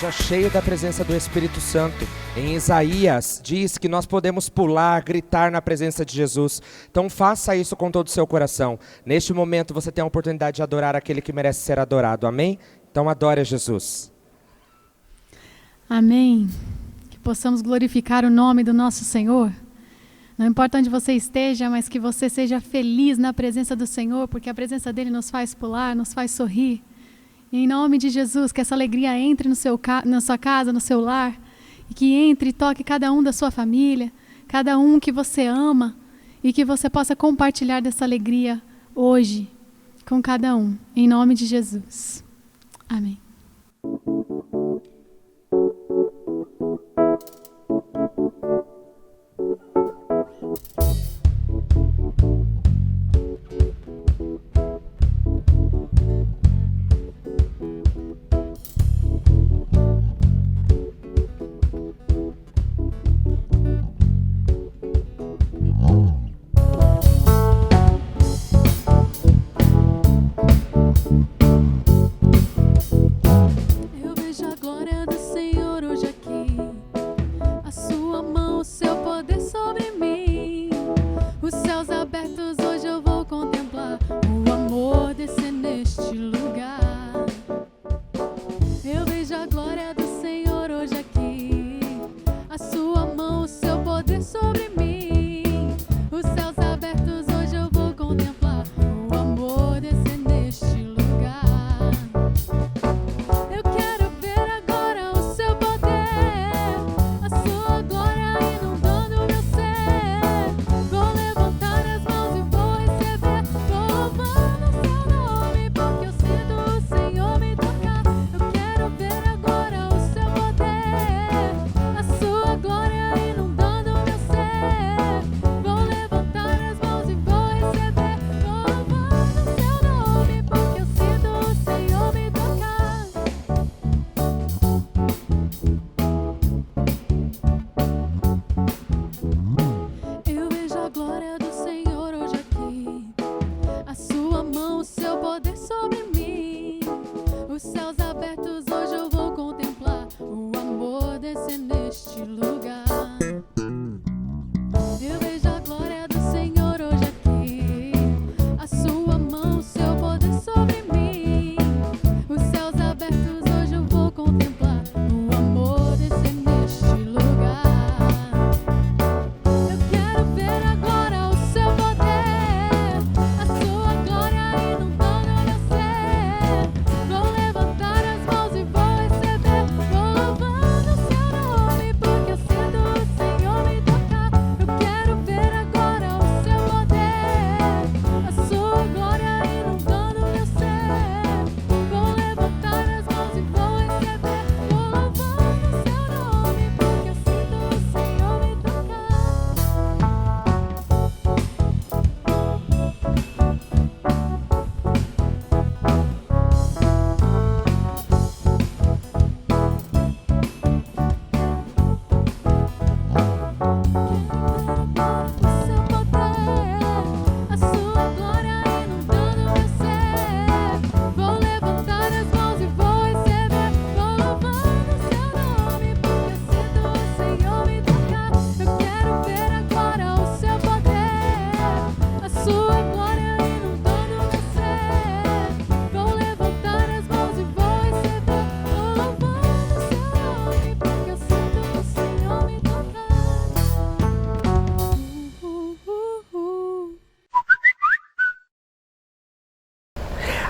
Seja cheio da presença do Espírito Santo. Em Isaías diz que nós podemos pular, gritar na presença de Jesus. Então faça isso com todo o seu coração. Neste momento você tem a oportunidade de adorar aquele que merece ser adorado. Amém? Então adore a Jesus. Amém. Que possamos glorificar o nome do nosso Senhor. Não importa onde você esteja, mas que você seja feliz na presença do Senhor, porque a presença dele nos faz pular, nos faz sorrir. E em nome de Jesus, que essa alegria entre na sua casa, no seu lar, e que entre e toque cada um da sua família, cada um que você ama, e que você possa compartilhar dessa alegria hoje com cada um, em nome de Jesus. Amém.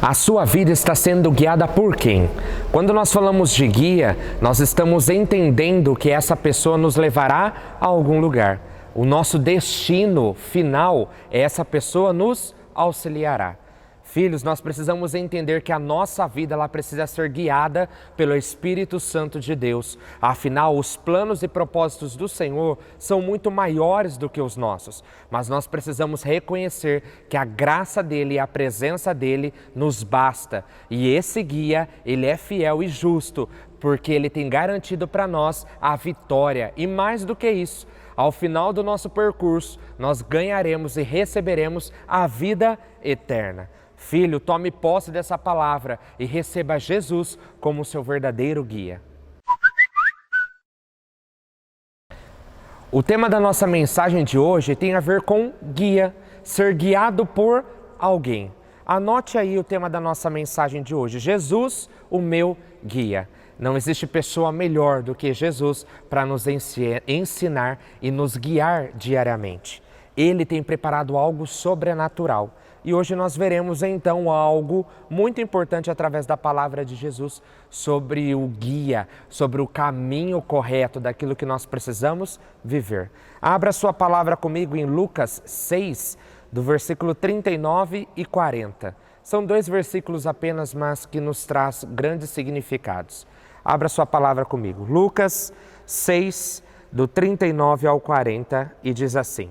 A sua vida está sendo guiada por quem? Quando nós falamos de guia, nós estamos entendendo que essa pessoa nos levará a algum lugar. O nosso destino final é essa pessoa nos auxiliará. Filhos, nós precisamos entender que a nossa vida ela precisa ser guiada pelo Espírito Santo de Deus. Afinal, os planos e propósitos do Senhor são muito maiores do que os nossos. Mas nós precisamos reconhecer que a graça dEle e a presença dEle nos basta. E esse guia, ele é fiel e justo, porque ele tem garantido para nós a vitória. E mais do que isso, ao final do nosso percurso, nós ganharemos e receberemos a vida eterna. Filho, tome posse dessa palavra e receba Jesus como seu verdadeiro guia. O tema da nossa mensagem de hoje tem a ver com guia, ser guiado por alguém. Anote aí o tema da nossa mensagem de hoje: Jesus, o meu guia. Não existe pessoa melhor do que Jesus para nos ensinar e nos guiar diariamente. Ele tem preparado algo sobrenatural. E hoje nós veremos então algo muito importante através da palavra de Jesus sobre o guia, sobre o caminho correto daquilo que nós precisamos viver. Abra sua palavra comigo em Lucas 6, do versículo 39 e 40. São 2 versículos apenas, mas que nos traz grandes significados. Abra sua palavra comigo. Lucas 6, do 39 ao 40, e diz assim: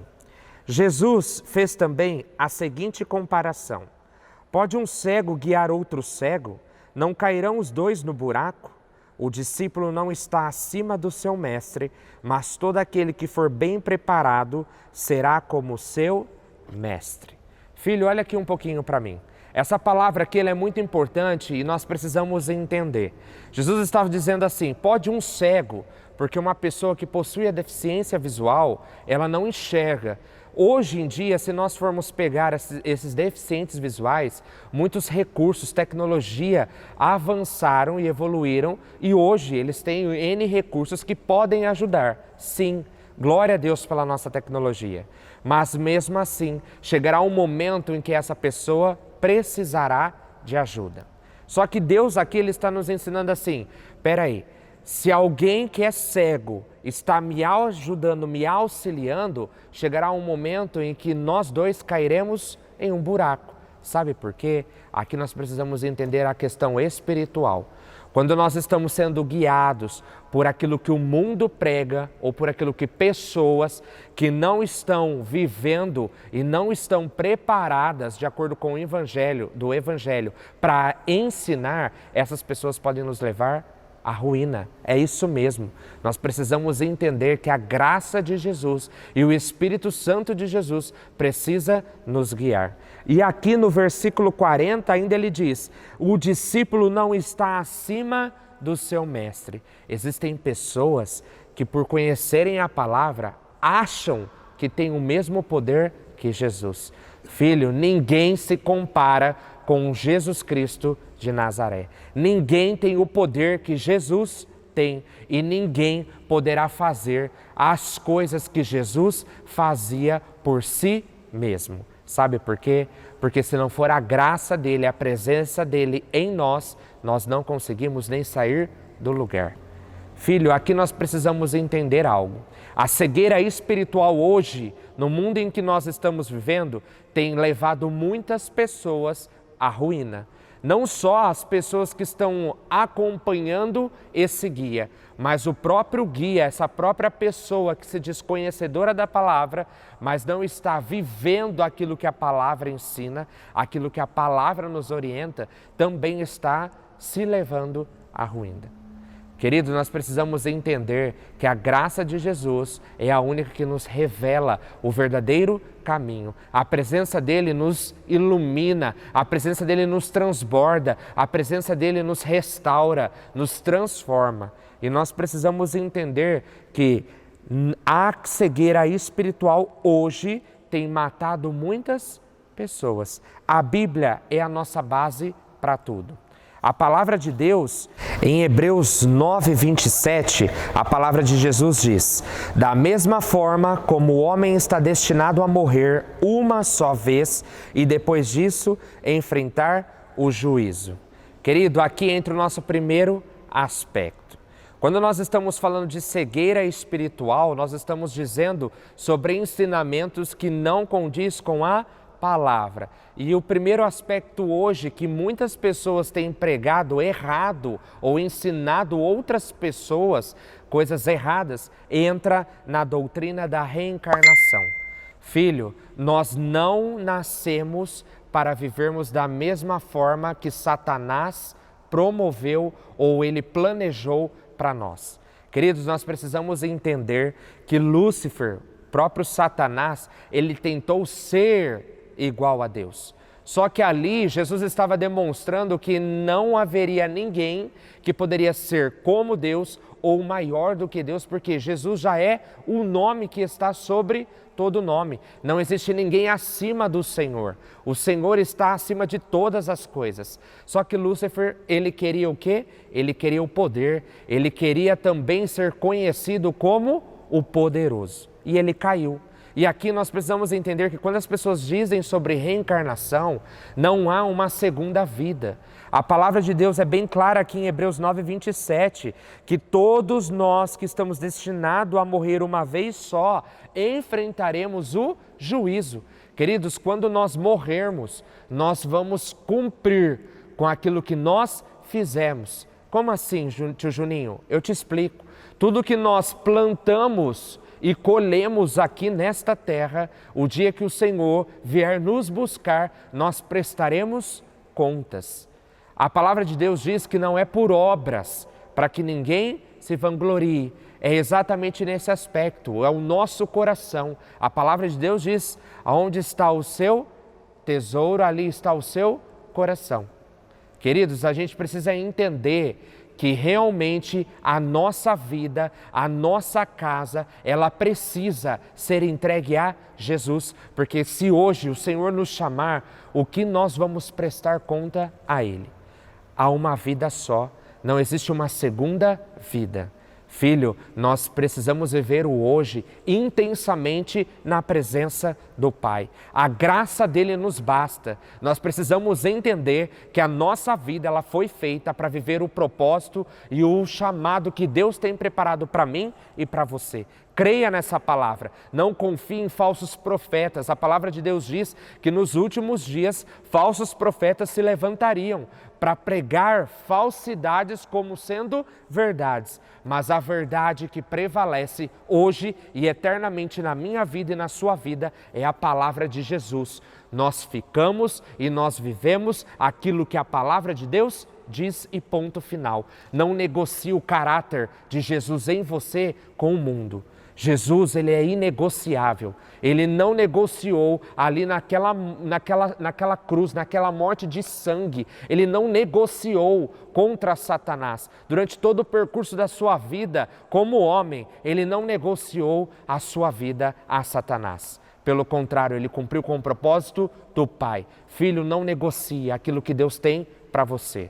Jesus fez também a seguinte comparação: pode um cego guiar outro cego? Não cairão os 2 no buraco? O discípulo não está acima do seu mestre, mas todo aquele que for bem preparado será como seu mestre. Filho, olha aqui um pouquinho para mim. Essa palavra aqui ela é muito importante e nós precisamos entender. Jesus estava dizendo assim: pode um cego, porque uma pessoa que possui a deficiência visual, ela não enxerga. Hoje em dia, se nós formos pegar esses deficientes visuais, muitos recursos, tecnologia avançaram e evoluíram e hoje eles têm N recursos que podem ajudar. Sim, glória a Deus pela nossa tecnologia. Mas mesmo assim, chegará um momento em que essa pessoa precisará de ajuda. Só que Deus aqui ele está nos ensinando assim: peraí, se alguém que é cego está me ajudando, me auxiliando, chegará um momento em que nós 2 cairemos em um buraco. Sabe por quê? Aqui nós precisamos entender a questão espiritual. Quando nós estamos sendo guiados por aquilo que o mundo prega ou por aquilo que pessoas que não estão vivendo e não estão preparadas de acordo com o evangelho, para ensinar, essas pessoas podem nos levar à ruína. É isso mesmo. Nós precisamos entender que a graça de Jesus e o Espírito Santo de Jesus precisa nos guiar. E aqui no versículo 40 ainda ele diz: o discípulo não está acima do seu mestre. Existem pessoas que, por conhecerem a palavra, acham que têm o mesmo poder que Jesus. Filho, ninguém se compara com Jesus Cristo de Nazaré. Ninguém tem o poder que Jesus tem e ninguém poderá fazer as coisas que Jesus fazia por si mesmo. Sabe por quê? Porque se não for a graça dele, a presença dele em nós, nós não conseguimos nem sair do lugar. Filho, aqui nós precisamos entender algo. A cegueira espiritual hoje, no mundo em que nós estamos vivendo, tem levado muitas pessoas à ruína. Não só as pessoas que estão acompanhando esse guia, mas o próprio guia, essa própria pessoa que se diz conhecedora da palavra, mas não está vivendo aquilo que a palavra ensina, aquilo que a palavra nos orienta, também está se levando à ruína. Queridos, nós precisamos entender que a graça de Jesus é a única que nos revela o verdadeiro caminho. A presença dele nos ilumina, a presença dele nos transborda, a presença dele nos restaura, nos transforma. E nós precisamos entender que a cegueira espiritual hoje tem matado muitas pessoas. A Bíblia é a nossa base para tudo. A palavra de Deus, em Hebreus 9, 27, a palavra de Jesus diz: da mesma forma como o homem está destinado a morrer uma só vez e depois disso enfrentar o juízo. Querido, aqui entra o nosso primeiro aspecto. Quando nós estamos falando de cegueira espiritual, nós estamos dizendo sobre ensinamentos que não condiz com a palavra. E o primeiro aspecto hoje que muitas pessoas têm pregado errado ou ensinado outras pessoas coisas erradas, entra na doutrina da reencarnação. Filho, nós não nascemos para vivermos da mesma forma que Satanás promoveu ou ele planejou para nós. Queridos, nós precisamos entender que Lúcifer, próprio Satanás, ele tentou ser igual a Deus. Só que ali Jesus estava demonstrando que não haveria ninguém que poderia ser como Deus ou maior do que Deus, porque Jesus já é o nome que está sobre todo nome. Não existe ninguém acima do Senhor. O Senhor está acima de todas as coisas. Só que Lúcifer, ele queria o quê? Ele queria o poder. Ele queria também ser conhecido como o poderoso. E ele caiu. E aqui nós precisamos entender que quando as pessoas dizem sobre reencarnação, não há uma segunda vida. A palavra de Deus é bem clara aqui em Hebreus 9:27, que todos nós que estamos destinados a morrer uma vez só, enfrentaremos o juízo. Queridos, quando nós morrermos, nós vamos cumprir com aquilo que nós fizemos. Como assim, tio Juninho? Eu te explico. Tudo que nós plantamos e colhemos aqui nesta terra, o dia que o Senhor vier nos buscar, nós prestaremos contas. A palavra de Deus diz que não é por obras, para que ninguém se vanglorie. É exatamente nesse aspecto, é o nosso coração. A palavra de Deus diz, aonde está o seu tesouro, ali está o seu coração. Queridos, a gente precisa entender que realmente a nossa vida, a nossa casa, ela precisa ser entregue a Jesus, porque se hoje o Senhor nos chamar, o que nós vamos prestar conta a Ele? Há uma vida só, não existe uma segunda vida. Filho, nós precisamos viver o hoje intensamente na presença do Pai. A graça dele nos basta. Nós precisamos entender que a nossa vida ela foi feita para viver o propósito e o chamado que Deus tem preparado para mim e para você. Creia nessa palavra, não confie em falsos profetas. A palavra de Deus diz que nos últimos dias falsos profetas se levantariam para pregar falsidades como sendo verdades. Mas a verdade que prevalece hoje e eternamente na minha vida e na sua vida é a palavra de Jesus. Nós ficamos e nós vivemos aquilo que a palavra de Deus diz e ponto final. Não negocie o caráter de Jesus em você com o mundo. Jesus, ele é inegociável. Ele não negociou ali naquela cruz, naquela morte de sangue. Ele não negociou contra Satanás. Durante todo o percurso da sua vida, como homem, ele não negociou a sua vida a Satanás. Pelo contrário, ele cumpriu com o propósito do Pai. Filho, não negocie aquilo que Deus tem para você.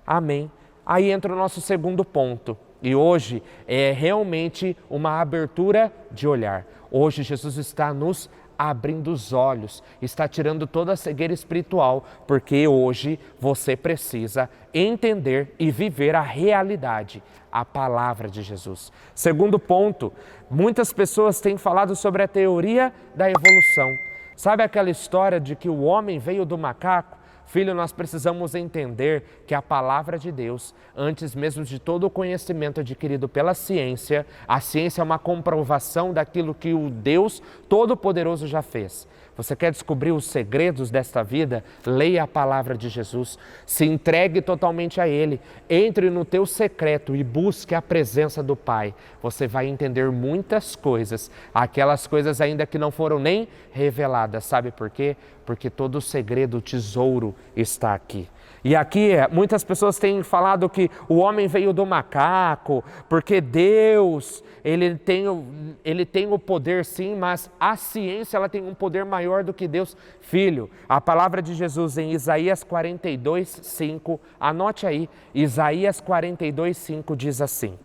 Amém. Aí entra o nosso segundo ponto. E hoje é realmente uma abertura de olhar. Hoje Jesus está nos abrindo os olhos, está tirando toda a cegueira espiritual, porque hoje você precisa entender e viver a realidade, a palavra de Jesus. Segundo ponto, muitas pessoas têm falado sobre a teoria da evolução. Sabe aquela história de que o homem veio do macaco? Filho, nós precisamos entender que a palavra de Deus, antes mesmo de todo o conhecimento adquirido pela ciência, a ciência é uma comprovação daquilo que o Deus Todo-Poderoso já fez. Você quer descobrir os segredos desta vida? Leia a palavra de Jesus, se entregue totalmente a Ele, entre no teu secreto e busque a presença do Pai. Você vai entender muitas coisas, aquelas coisas ainda que não foram nem reveladas. Sabe por quê? Porque todo o segredo, o tesouro está aqui. E aqui muitas pessoas têm falado que o homem veio do macaco, porque Deus, ele tem o poder sim, mas a ciência ela tem um poder maior do que Deus. Filho, a palavra de Jesus em Isaías 42:5, anote aí, Isaías 42:5 diz assim: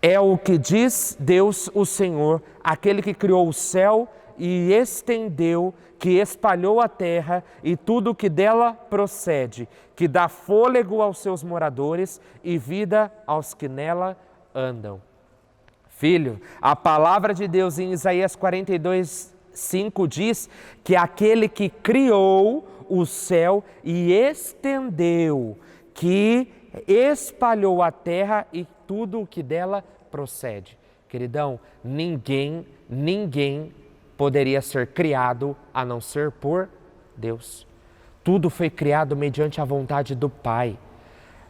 é o que diz Deus o Senhor, aquele que criou o céu e estendeu, que espalhou a terra e tudo o que dela procede, que dá fôlego aos seus moradores e vida aos que nela andam. Filho, a palavra de Deus em Isaías 42:5 diz que aquele que criou o céu e estendeu, que espalhou a terra e tudo o que dela procede. Queridão, ninguém poderia ser criado a não ser por Deus. Tudo foi criado mediante a vontade do Pai.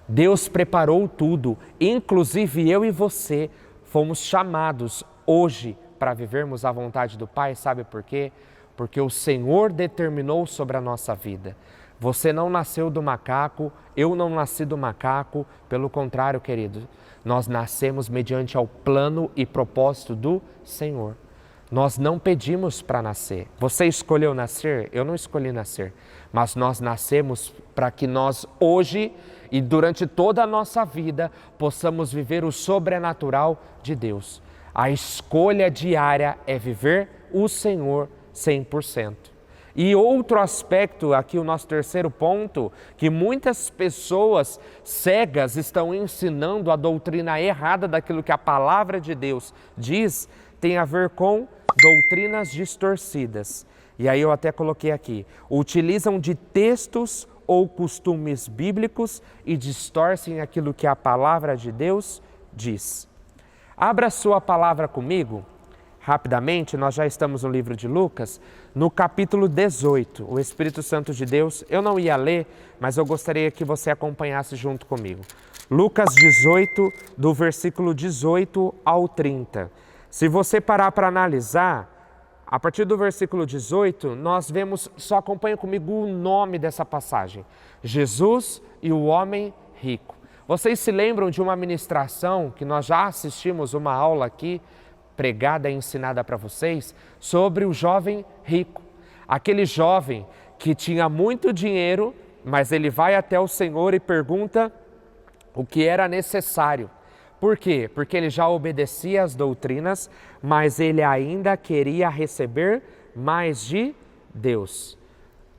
Deus preparou tudo, inclusive eu e você fomos chamados hoje para vivermos a vontade do Pai. Sabe por quê? porque o Senhor determinou sobre a nossa vida. Você não nasceu do macaco, eu não nasci do macaco, pelo contrário, querido, nós nascemos mediante ao plano e propósito do Senhor. Nós não pedimos para nascer. Você escolheu nascer? Eu não escolhi nascer. Mas nós nascemos para que nós hoje e durante toda a nossa vida possamos viver o sobrenatural de Deus. A escolha diária é viver o Senhor 100%. E outro aspecto, aqui o nosso terceiro ponto, que muitas pessoas cegas estão ensinando a doutrina errada daquilo que a palavra de Deus diz, tem a ver com doutrinas distorcidas. E aí eu até coloquei aqui, utilizam de textos ou costumes bíblicos e distorcem aquilo que a palavra de Deus diz. Abra sua palavra comigo. Rapidamente, nós já estamos no livro de Lucas, no capítulo 18, o Espírito Santo de Deus, eu não ia ler, mas eu gostaria que você acompanhasse junto comigo. Lucas 18, do versículo 18 ao 30. Se você parar para analisar, a partir do versículo 18, nós vemos, só acompanha comigo o nome dessa passagem, Jesus e o homem rico. Vocês se lembram de uma ministração que nós já assistimos, uma aula aqui, pregada e ensinada para vocês, sobre o jovem rico. Aquele jovem que tinha muito dinheiro, mas ele vai até o Senhor e pergunta o que era necessário. Por quê? Porque ele já obedecia às doutrinas, mas ele ainda queria receber mais de Deus.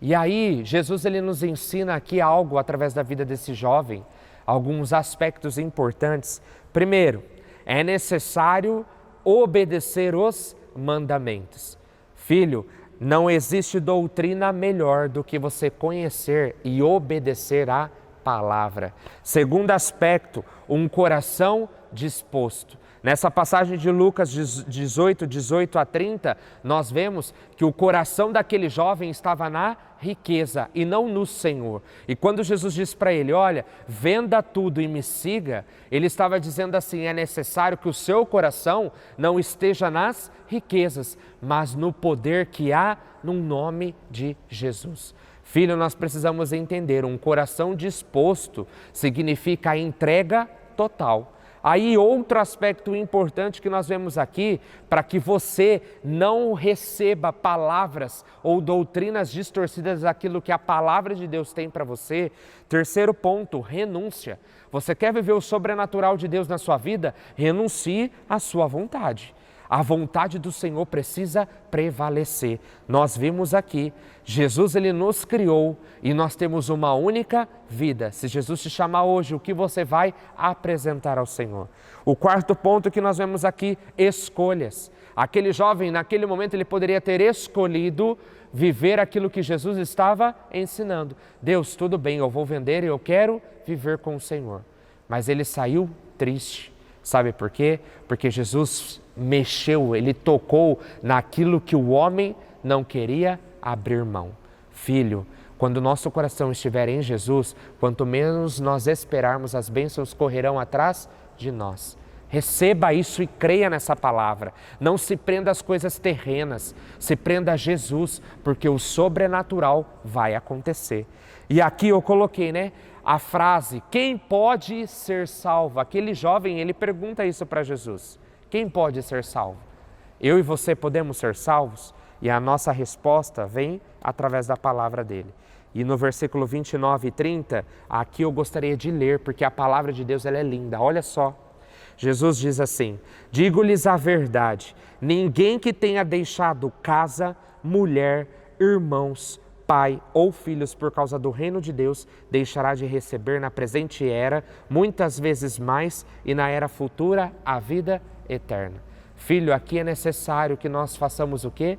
E aí, Jesus ele nos ensina aqui algo através da vida desse jovem, alguns aspectos importantes. Primeiro, é necessário obedecer os mandamentos. Filho, não existe doutrina melhor do que você conhecer e obedecer a palavra. Segundo aspecto, um coração disposto. Nessa passagem de Lucas 18, 18 a 30, nós vemos que o coração daquele jovem estava na riqueza e não no Senhor. E quando Jesus disse para ele, olha, venda tudo e me siga, ele estava dizendo assim, é necessário que o seu coração não esteja nas riquezas, mas no poder que há no nome de Jesus. Filho, nós precisamos entender, um coração disposto significa a entrega total. Aí outro aspecto importante que nós vemos aqui, para que você não receba palavras ou doutrinas distorcidas daquilo que a palavra de Deus tem para você. Terceiro ponto, renúncia. Você quer viver o sobrenatural de Deus na sua vida? Renuncie à sua vontade. A vontade do Senhor precisa prevalecer. Nós vimos aqui, Jesus ele nos criou e nós temos uma única vida. Se Jesus te chamar hoje, o que você vai apresentar ao Senhor? O quarto ponto que nós vemos aqui, escolhas. Aquele jovem, naquele momento, ele poderia ter escolhido viver aquilo que Jesus estava ensinando. Deus, tudo bem, eu vou vender e eu quero viver com o Senhor. Mas ele saiu triste. Sabe por quê? Porque Jesus mexeu, ele tocou naquilo que o homem não queria abrir mão. Filho, quando o nosso coração estiver em Jesus, quanto menos nós esperarmos, as bênçãos correrão atrás de nós. Receba isso e creia nessa palavra. Não se prenda às coisas terrenas, se prenda a Jesus, porque o sobrenatural vai acontecer. E aqui eu coloquei, a frase, quem pode ser salvo? Aquele jovem, ele pergunta isso para Jesus. Quem pode ser salvo? Eu e você podemos ser salvos? E a nossa resposta vem através da palavra dele. E no versículo 29 e 30, aqui eu gostaria de ler, porque a palavra de Deus ela é linda. Olha só, Jesus diz assim, digo-lhes a verdade, ninguém que tenha deixado casa, mulher, irmãos, pai ou filhos por causa do reino de Deus, deixará de receber na presente era, muitas vezes mais, e na era futura, a vida eterna. Filho, aqui é necessário que nós façamos o quê?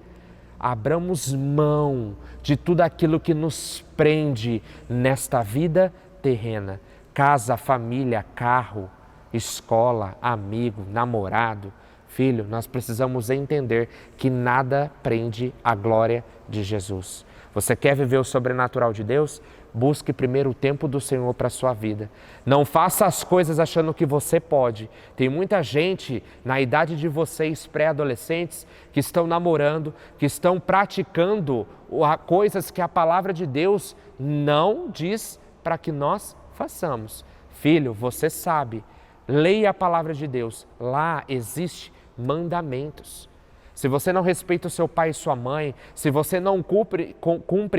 Abramos mão de tudo aquilo que nos prende nesta vida terrena. Casa, família, carro, escola, amigo, namorado. Filho, nós precisamos entender que nada prende a glória de Jesus. Você quer viver o sobrenatural de Deus? busque primeiro o tempo do Senhor para a sua vida. Não faça as coisas achando que você pode. Tem muita gente na idade de vocês, pré-adolescentes, que estão namorando, que estão praticando coisas que a palavra de Deus não diz para que nós façamos. Filho, você sabe, leia a palavra de Deus. Lá existe mandamentos. Se você não respeita o seu pai e sua mãe, se você não cumpre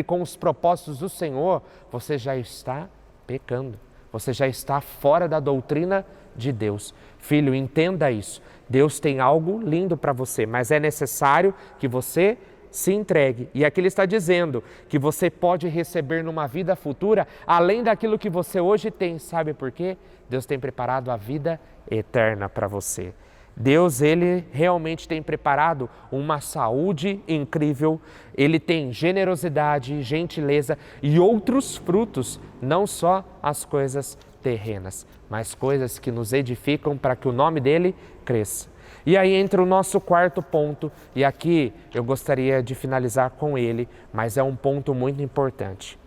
com os propósitos do Senhor, você já está pecando. Você já está fora da doutrina de Deus. Filho, entenda isso. Deus tem algo lindo para você, mas é necessário que você se entregue. E aqui ele está dizendo que você pode receber numa vida futura, além daquilo que você hoje tem. Sabe por quê? Deus tem preparado a vida eterna para você. Deus, Ele realmente tem preparado uma saúde incrível, Ele tem generosidade, gentileza e outros frutos, não só as coisas terrenas, mas coisas que nos edificam para que o nome dEle cresça. E aí entra o nosso quarto ponto, e aqui eu gostaria de finalizar com ele, mas é um ponto muito importante.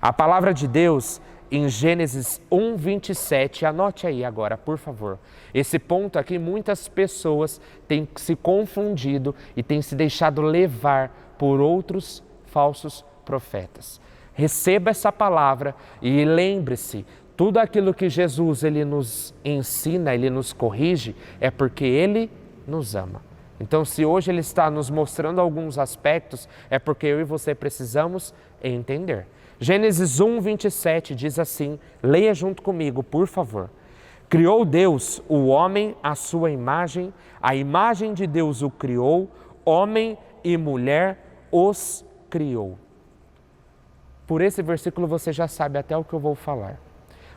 A palavra de Deus, em Gênesis 1:27, anote aí agora, por favor. Esse ponto aqui, muitas pessoas têm se confundido e têm se deixado levar por outros falsos profetas. Receba essa palavra e lembre-se, tudo aquilo que Jesus ele nos ensina, Ele nos corrige, é porque Ele nos ama. Então, se hoje Ele está nos mostrando alguns aspectos, é porque eu e você precisamos entender. Gênesis 1:27 diz assim, leia junto comigo, por favor. Criou Deus o homem à sua imagem, a imagem de Deus o criou, homem e mulher os criou. Por esse versículo você já sabe até o que eu vou falar.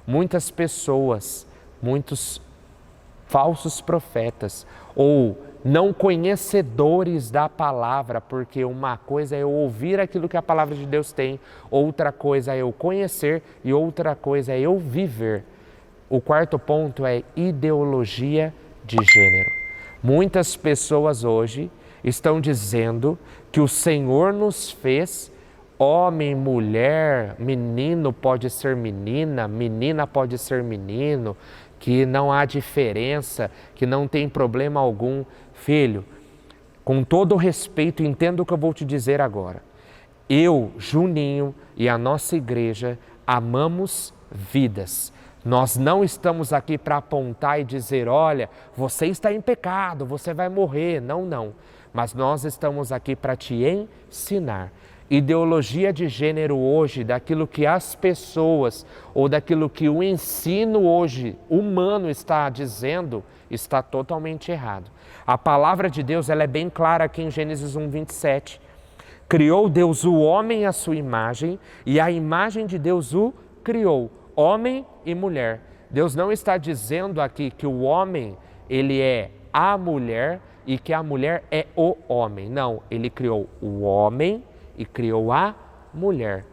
Muitas pessoas, muitos falsos profetas ou não conhecedores da palavra, porque uma coisa é eu ouvir aquilo que a palavra de Deus tem, outra coisa é eu conhecer e outra coisa é eu viver. O quarto ponto é ideologia de gênero. Muitas pessoas hoje estão dizendo que o Senhor nos fez homem, mulher, menino pode ser menina, menina pode ser menino, que não há diferença, que não tem problema algum. Filho, com todo o respeito, entenda o que eu vou te dizer agora. Eu, Juninho e a nossa igreja amamos vidas. Nós não estamos aqui para apontar e dizer, olha, você está em pecado, você vai morrer. Não, não. Mas nós estamos aqui para te ensinar. Ideologia de gênero hoje, daquilo que as pessoas ou daquilo que o ensino hoje humano está dizendo, está totalmente errado. A palavra de Deus ela é bem clara aqui em Gênesis 1:27. Criou Deus o homem à sua imagem e a imagem de Deus o criou, homem e mulher. Deus não está dizendo aqui que o homem ele é a mulher e que a mulher é o homem. Não, ele criou o homem e criou a mulher.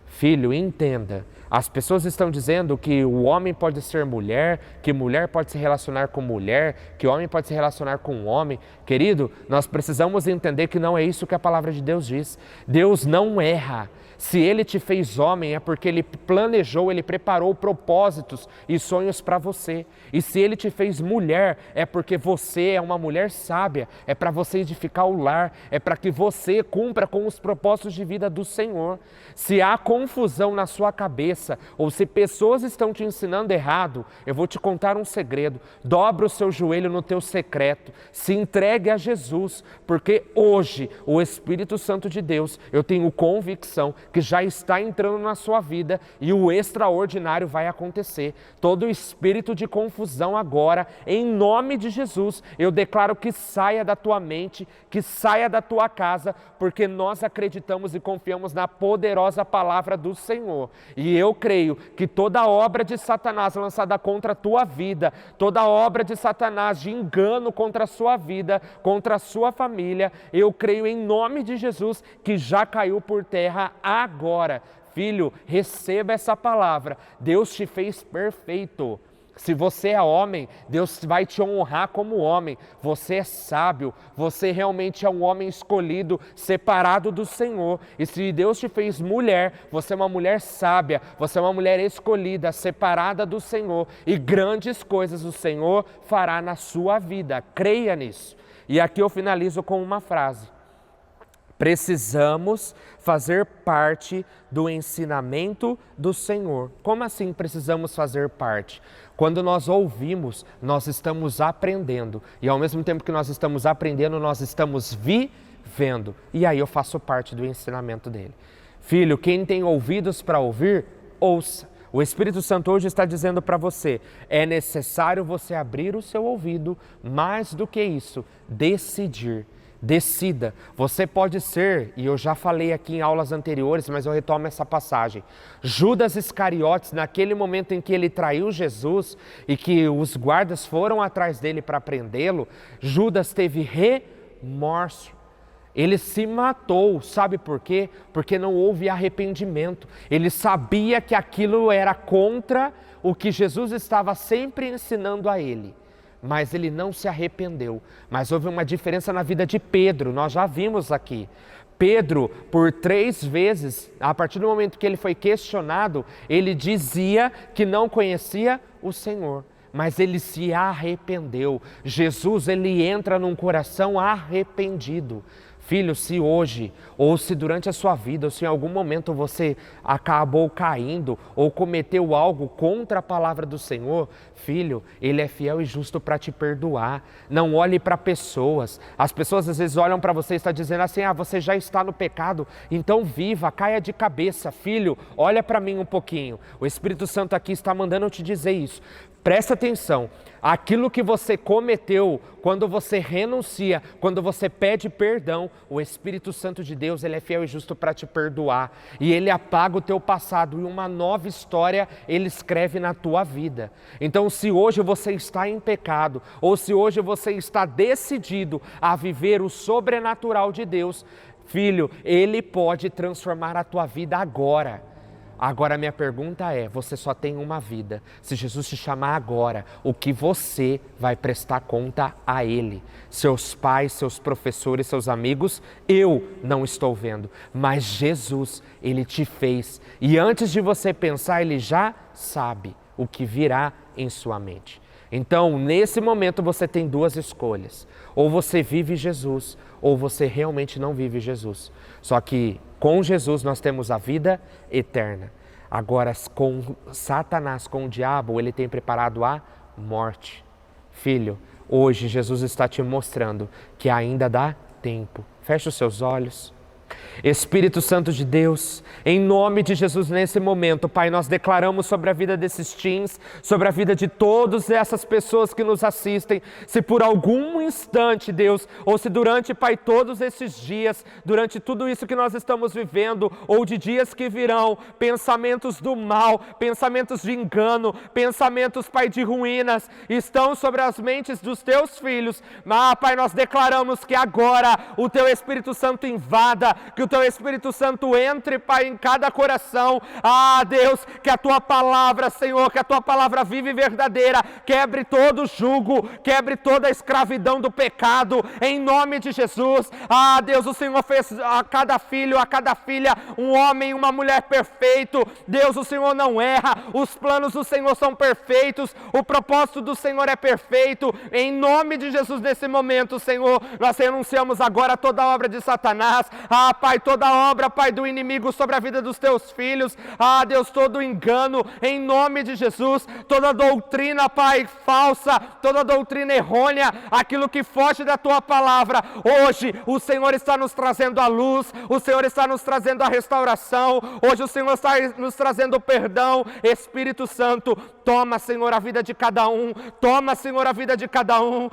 Filho, entenda. As pessoas estão dizendo que o homem pode ser mulher, que mulher pode se relacionar com mulher, que homem pode se relacionar com homem. Querido, nós precisamos entender que não é isso que a palavra de Deus diz. Deus não erra. Se Ele te fez homem é porque Ele planejou, Ele preparou propósitos e sonhos para você. E se Ele te fez mulher é porque você é uma mulher sábia, é para você edificar o lar, é para que você cumpra com os propósitos de vida do Senhor. Se há confusão na sua cabeça ou se pessoas estão te ensinando errado, eu vou te contar um segredo. Dobra o seu joelho no teu secreto, se entregue a Jesus, porque hoje o Espírito Santo de Deus, eu tenho convicção que já está entrando na sua vida e o extraordinário vai acontecer. Todo espírito de confusão agora, em nome de Jesus, eu declaro que saia da tua mente, que saia da tua casa, porque nós acreditamos e confiamos na poderosa palavra do Senhor. E eu creio que toda obra de Satanás lançada contra a tua vida, toda obra de Satanás de engano contra a sua vida, contra a sua família, eu creio em nome de Jesus que já caiu por terra agora. Filho, receba essa palavra. Deus te fez perfeito. Se você é homem, Deus vai te honrar como homem. Você é sábio, você realmente é um homem escolhido, separado do Senhor. E se Deus te fez mulher, você é uma mulher sábia, você é uma mulher escolhida, separada do Senhor. E grandes coisas o Senhor fará na sua vida. Creia nisso. E aqui eu finalizo com uma frase. Precisamos fazer parte do ensinamento do Senhor. Como assim precisamos fazer parte? Quando nós ouvimos, nós estamos aprendendo. E ao mesmo tempo que nós estamos aprendendo, nós estamos vivendo. E aí eu faço parte do ensinamento dele. Filho, quem tem ouvidos para ouvir, ouça. O Espírito Santo hoje está dizendo para você, é necessário você abrir o seu ouvido, mais do que isso, decidir. Decida, você pode ser, e eu já falei aqui em aulas anteriores, mas eu retomo essa passagem. Judas Iscariotes, naquele momento em que ele traiu Jesus e que os guardas foram atrás dele para prendê-lo, Judas teve remorso. Ele se matou, sabe por quê? Porque não houve arrependimento. Ele sabia que aquilo era contra o que Jesus estava sempre ensinando a ele. Mas ele não se arrependeu. Mas houve uma diferença na vida de Pedro, nós já vimos aqui. Pedro, por 3 vezes, a partir do momento que ele foi questionado, ele dizia que não conhecia o Senhor. Mas ele se arrependeu. Jesus, ele entra num coração arrependido. Filho, se hoje, ou se durante a sua vida, ou se em algum momento você acabou caindo, ou cometeu algo contra a palavra do Senhor, filho, Ele é fiel e justo para te perdoar. Não olhe para pessoas. As pessoas às vezes olham para você e estão dizendo assim, você já está no pecado, então viva, caia de cabeça. Filho, olha para mim um pouquinho. O Espírito Santo aqui está mandando eu te dizer isso. Presta atenção, aquilo que você cometeu, quando você renuncia, quando você pede perdão, o Espírito Santo de Deus, ele é fiel e justo para te perdoar. E ele apaga o teu passado e uma nova história ele escreve na tua vida. Então, se hoje você está em pecado, ou se hoje você está decidido a viver o sobrenatural de Deus, filho, ele pode transformar a tua vida agora. Agora a minha pergunta é, você só tem uma vida. Se Jesus te chamar agora, o que você vai prestar conta a Ele? Seus pais, seus professores, seus amigos, eu não estou vendo. Mas Jesus, Ele te fez. E antes de você pensar, Ele já sabe o que virá em sua mente. Então, nesse momento você tem 2 escolhas. Ou você vive Jesus, ou você realmente não vive Jesus. Só que com Jesus nós temos a vida eterna. Agora, com Satanás, com o diabo, ele tem preparado a morte. Filho, hoje Jesus está te mostrando que ainda dá tempo. Feche os seus olhos. Espírito Santo de Deus, em nome de Jesus, nesse momento, Pai, nós declaramos sobre a vida desses teens, sobre a vida de todas essas pessoas que nos assistem, se por algum instante, Deus, ou se durante, Pai, todos esses dias, durante tudo isso que nós estamos vivendo, ou de dias que virão, pensamentos do mal, pensamentos de engano, pensamentos, Pai, de ruínas, estão sobre as mentes dos Teus filhos, Pai, nós declaramos que agora o Teu Espírito Santo invada, que o Teu Espírito Santo entre, Pai, em cada coração. Deus, que a Tua palavra, Senhor, que a Tua palavra viva e verdadeira, quebre todo jugo, quebre toda a escravidão do pecado, em nome de Jesus. Deus, o Senhor fez a cada filho, a cada filha, um homem e uma mulher perfeito. Deus, o Senhor não erra, os planos do Senhor são perfeitos, o propósito do Senhor é perfeito. Em nome de Jesus, nesse momento, Senhor, nós renunciamos agora toda a obra de Satanás, Pai, toda obra, Pai, do inimigo sobre a vida dos Teus filhos, Deus, todo engano, em nome de Jesus, toda doutrina, Pai, falsa, toda doutrina errônea, aquilo que foge da Tua palavra, hoje o Senhor está nos trazendo a luz, o Senhor está nos trazendo a restauração, hoje o Senhor está nos trazendo o perdão. Espírito Santo, toma, Senhor, a vida de cada um, toma, Senhor, a vida de cada um,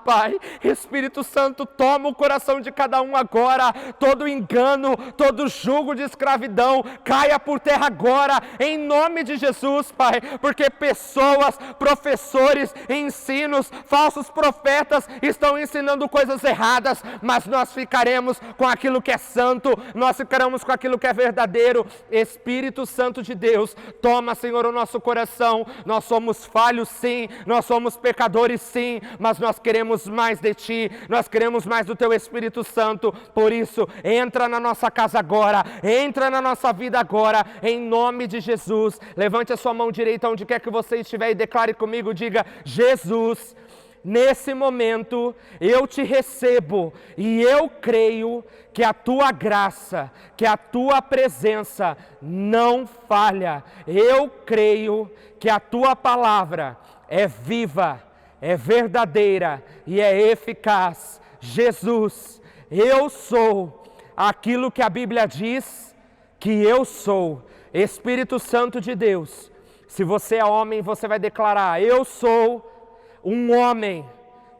Pai, Espírito Santo, toma o coração de cada um agora, todo engano, todo jugo de escravidão caia por terra agora, em nome de Jesus, Pai, porque pessoas, professores, ensinos, falsos profetas estão ensinando coisas erradas, mas nós ficaremos com aquilo que é santo, nós ficaremos com aquilo que é verdadeiro. Espírito Santo de Deus, toma, Senhor, o nosso coração. Nós somos falhos sim, nós somos pecadores sim, mas nós queremos mais de Ti, nós queremos mais do Teu Espírito Santo. Por isso, entra na nossa casa agora, entra na nossa vida agora, em nome de Jesus. Levante a sua mão direita onde quer que você estiver e declare comigo, diga: Jesus, nesse momento eu Te recebo e eu creio que a Tua graça, que a Tua presença não falha. Eu creio que a Tua palavra é viva, é verdadeira e é eficaz. Jesus, eu sou aquilo que a Bíblia diz que eu sou. Espírito Santo de Deus, se você é homem, você vai declarar: eu sou um homem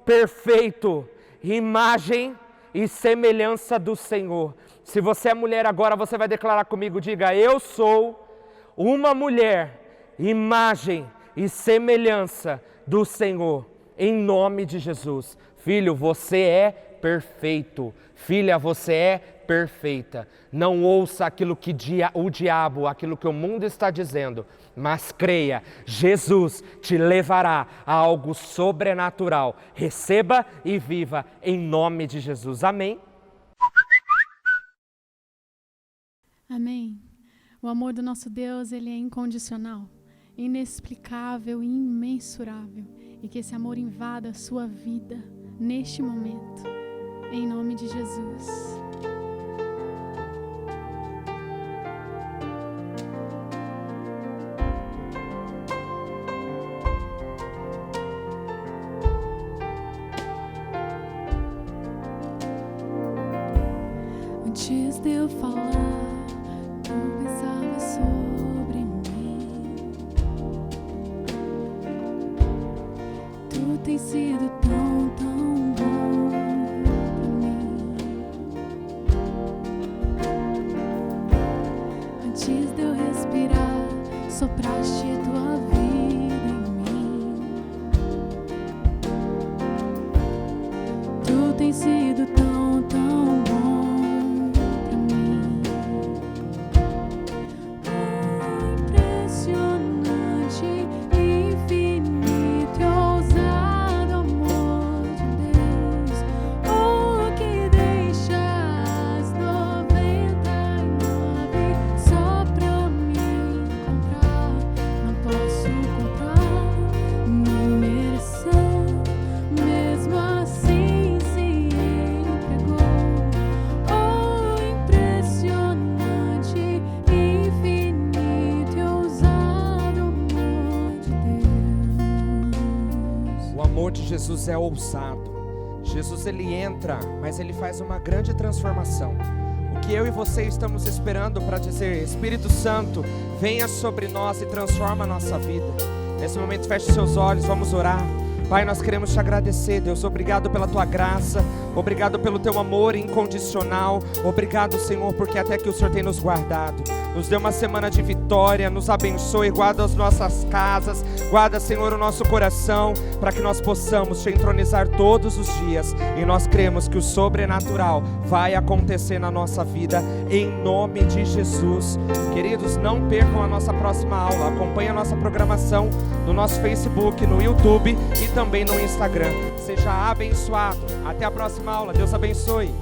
perfeito, imagem e semelhança do Senhor. Se você é mulher agora, você vai declarar comigo, diga: eu sou uma mulher, imagem e semelhança do Senhor, em nome de Jesus. Filho, você é perfeito. Filha, você é perfeita. Não ouça aquilo que o diabo, aquilo que o mundo está dizendo, mas creia, Jesus te levará a algo sobrenatural. Receba e viva em nome de Jesus. Amém? Amém. O amor do nosso Deus, ele é incondicional, inexplicável e imensurável. E que esse amor invada a sua vida neste momento, em nome de Jesus. Antes de eu falar, tu pensava sobre mim. Tu tens sido tão, tão bom pra mim. Antes de eu respirar, sopraste tua vida em mim. Tu tens sido tão, tão bom. Jesus é ousado. Jesus, ele entra, mas ele faz uma grande transformação. O que eu e você estamos esperando para dizer: Espírito Santo, venha sobre nós e transforma a nossa vida. Nesse momento, feche seus olhos, vamos orar. Pai, nós queremos te agradecer, Deus. Obrigado pela tua graça, obrigado pelo teu amor incondicional. Obrigado, Senhor, porque até que o Senhor tem nos guardado. Nos dê uma semana de vitória, nos abençoe, guarda as nossas casas, guarda, Senhor, o nosso coração, para que nós possamos te entronizar todos os dias. E nós cremos que o sobrenatural vai acontecer na nossa vida, em nome de Jesus. Queridos, não percam a nossa próxima aula. Acompanhe a nossa programação no nosso Facebook, no YouTube e também no Instagram. Seja abençoado. Até a próxima aula. Deus abençoe.